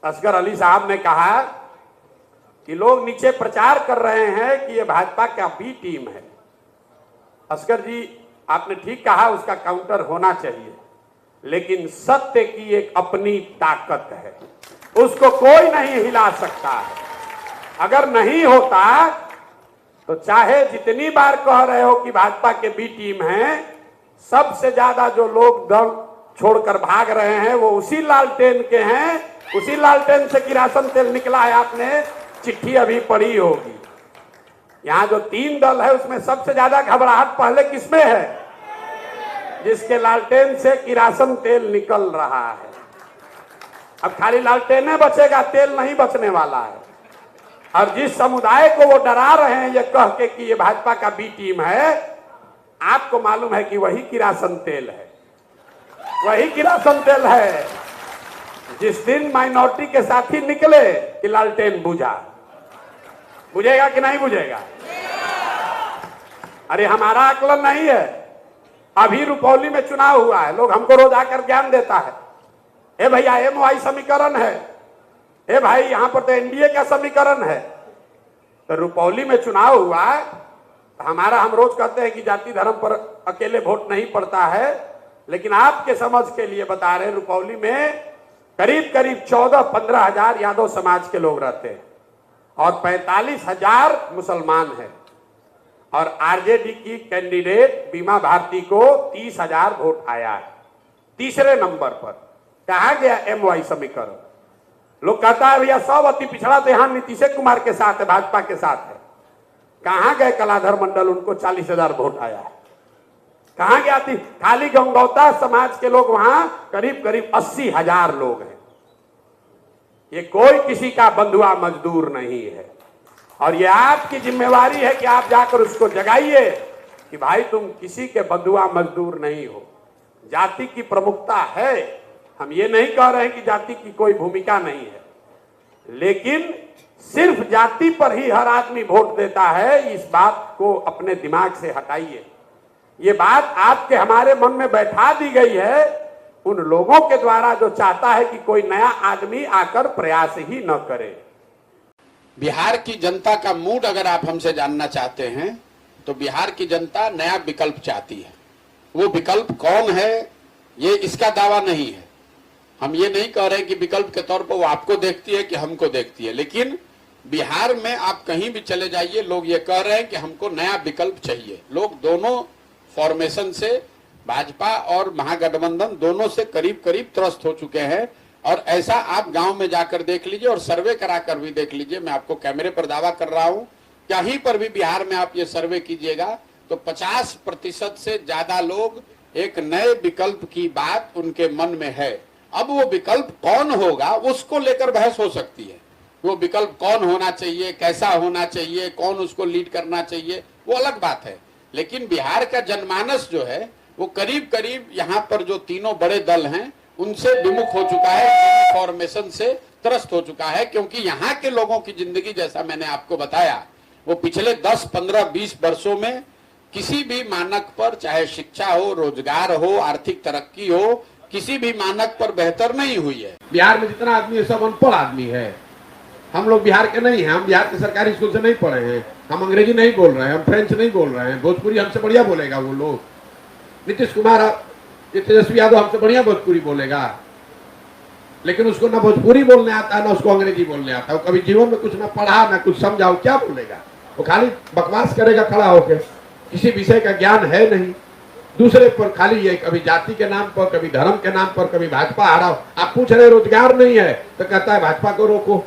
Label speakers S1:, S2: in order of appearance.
S1: असगर अली साहब ने कहा कि लोग नीचे प्रचार कर रहे हैं कि ये भाजपा का बी टीम है। असगर जी, आपने ठीक कहा, उसका काउंटर होना चाहिए, लेकिन सत्य की एक अपनी ताकत है, उसको कोई नहीं हिला सकता है। अगर नहीं होता तो चाहे जितनी बार कह रहे हो कि भाजपा के बी टीम है, सबसे ज्यादा जो लोग दल छोड़कर भाग रहे हैं वो उसी लालटेन के हैं। उसी लालटेन से किरासन तेल निकला है। आपने चिट्ठी अभी पढ़ी होगी। यहाँ जो 3 दल है उसमें सबसे ज्यादा घबराहट पहले किसमें है? जिसके लालटेन से किरासन तेल निकल रहा है। अब खाली लालटेन बचेगा, तेल नहीं बचने वाला है। और जिस समुदाय को वो डरा रहे हैं ये कह के कि ये भाजपा का बी टीम है, आपको मालूम है कि वही किरासन तेल है, वही किरासन तेल है। जिस दिन माइनॉरिटी के साथी निकले कि लालटेन बुझा, बुझेगा कि नहीं बुझेगा? अरे हमारा आकलन नहीं है। अभी रुपौली में चुनाव हुआ है, लोग हमको रोज आकर ज्ञान देता है, ए भैया MY समीकरण है, ए भाई यहां पर तो NDA का समीकरण है। तो रुपौली में चुनाव हुआ, हमारा हम रोज कहते हैं कि जाति धर्म पर अकेले वोट नहीं पड़ता है, लेकिन आपके समझ के लिए बता रहे हैं, रुपौली में करीब करीब 14-15 हजार यादव समाज के लोग रहते हैं और 45,000 मुसलमान हैं। और RJD की कैंडिडेट बीमा भारती को 30,000 वोट आया है, तीसरे नंबर पर। कहा गया MY समीकरण? लोग कहता है भैया सब अति पिछड़ा तो यहाँ नीतीश कुमार के साथ है, भाजपा के साथ है। कहाँ गए कलाधर मंडल? उनको 40,000 वोट आया है। कहाँ गया थी? खाली गंगौता समाज के लोग वहां करीब करीब 80,000 लोग हैं। ये कोई किसी का बंधुआ मजदूर नहीं है। और ये आपकी जिम्मेवारी है कि आप जाकर उसको जगाइए कि भाई तुम किसी के बंधुआ मजदूर नहीं हो। जाति की प्रमुखता है, हम ये नहीं कह रहे हैं कि जाति की कोई भूमिका नहीं है, लेकिन सिर्फ जाति पर ही हर आदमी वोट देता है, इस बात को अपने दिमाग से हटाइए। ये बात आपके हमारे मन में बैठा दी गई है उन लोगों के द्वारा जो चाहता है कि कोई नया आदमी आकर प्रयास ही न करे।
S2: बिहार की जनता का मूड अगर आप हमसे जानना चाहते हैं तो बिहार की जनता नया विकल्प चाहती है। वो विकल्प कौन है ये इसका दावा नहीं है। हम ये नहीं कह रहे कि विकल्प के तौर पर वो आपको देखती है कि हमको देखती है, लेकिन बिहार में आप कहीं भी चले जाइए, लोग ये कह रहे हैं कि हमको नया विकल्प चाहिए। लोग दोनों फॉर्मेशन से, भाजपा और महागठबंधन दोनों से करीब करीब त्रस्त हो चुके हैं। और ऐसा आप गांव में जाकर देख लीजिए और सर्वे कराकर भी देख लीजिए। मैं आपको कैमरे पर दावा कर रहा हूं, कहीं पर भी बिहार में आप ये सर्वे कीजिएगा तो 50% से ज्यादा लोग एक नए विकल्प की बात उनके मन में है। अब वो विकल्प कौन होगा उसको लेकर बहस हो सकती है। वो विकल्प कौन होना चाहिए, कैसा होना चाहिए, कौन उसको लीड करना चाहिए, वो अलग बात है। लेकिन बिहार का जनमानस जो है वो करीब करीब यहाँ पर जो तीनों बड़े दल हैं उनसे विमुख हो चुका है, फॉर्मेशन से त्रस्त हो चुका है। क्योंकि यहाँ के लोगों की जिंदगी, जैसा मैंने आपको बताया, वो पिछले 10, 15, 20 वर्षों में किसी भी मानक पर, चाहे शिक्षा हो, रोजगार हो, आर्थिक तरक्की हो, किसी भी मानक पर बेहतर नहीं हुई है।
S3: बिहार में जितना आदमी है सब अनपढ़ आदमी है। हम लोग बिहार के नहीं हैं, हम बिहार के सरकारी स्कूल से नहीं पढ़े हैं, हम अंग्रेजी नहीं बोल रहे हैं, हम फ्रेंच नहीं बोल रहे हैं। भोजपुरी हमसे बढ़िया बोलेगा वो लोग। नीतीश कुमार, तेजस्वी यादव हमसे बढ़िया भोजपुरी बोलेगा, लेकिन उसको ना भोजपुरी बोलने आता है ना उसको अंग्रेजी बोलने आता है। वो कभी जीवन में कुछ ना पढ़ा ना कुछ समझा, क्या बोलेगा? वो खाली बकवास करेगा खड़ा होकर, किसी विषय का ज्ञान है नहीं। दूसरे पर खाली ये कभी जाति के नाम पर, कभी धर्म के नाम पर, कभी भाजपा आ रहा हो। आप पूछ रहे रोजगार नहीं है तो कहता है भाजपा को रोको।